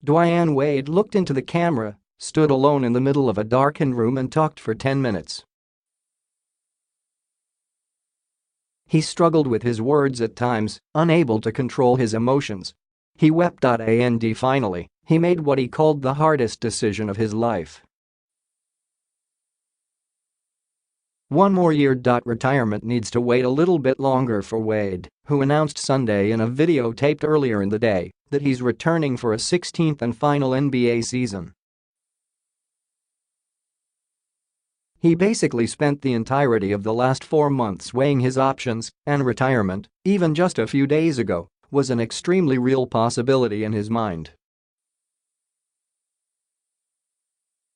Dwyane Wade looked into the camera, stood alone in the middle of a darkened room and talked for 10 minutes. He struggled with his words at times, unable to control his emotions. He wept. And finally, he made what he called the hardest decision of his life. One more year. Retirement needs to wait a little bit longer for Wade, who announced Sunday in a video taped earlier in the day that he's returning for a 16th and final NBA season. He basically spent the entirety of the last 4 months weighing his options, and retirement, even just a few days ago, was an extremely real possibility in his mind.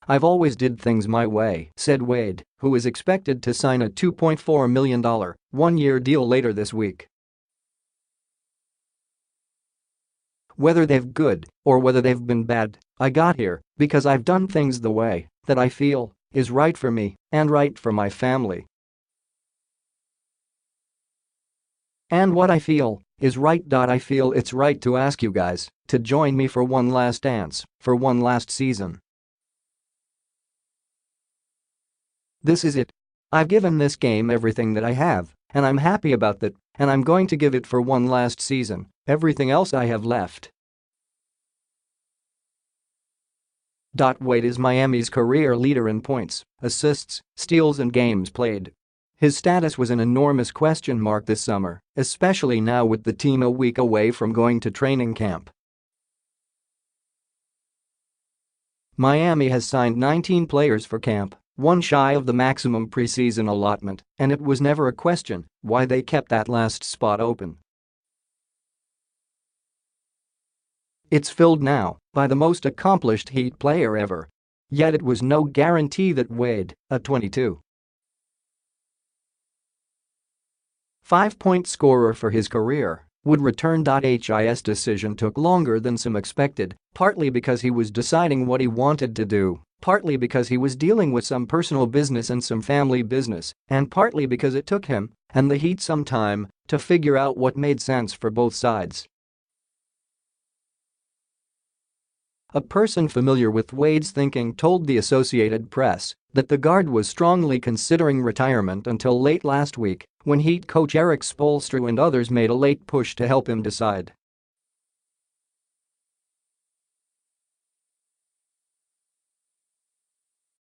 "I've always did things my way," said Wade, who is expected to sign a $2.4 million, one-year deal later this week. "Whether they've good or whether they've been bad, I got here because I've done things the way that I feel is right for me and right for my family. And what I feel is right. I feel it's right to ask you guys to join me for one last dance, for one last season. This is it. I've given this game everything that I have, and I'm happy about that, and I'm going to give it for one last season, everything else I have left." Wade is Miami's career leader in points, assists, steals and games played. His status was an enormous question mark this summer, especially now with the team a week away from going to training camp. Miami has signed 19 players for camp, one shy of the maximum preseason allotment, and it was never a question why they kept that last spot open. It's filled now by the most accomplished Heat player ever. Yet it was no guarantee that Wade, a 22 5-point scorer for his career, would return. His decision took longer than some expected, partly because he was deciding what he wanted to do, partly because he was dealing with some personal business and some family business, and partly because it took him and the Heat some time to figure out what made sense for both sides. A person familiar with Wade's thinking told the Associated Press that the guard was strongly considering retirement until late last week when Heat coach Eric Spoelstra and others made a late push to help him decide.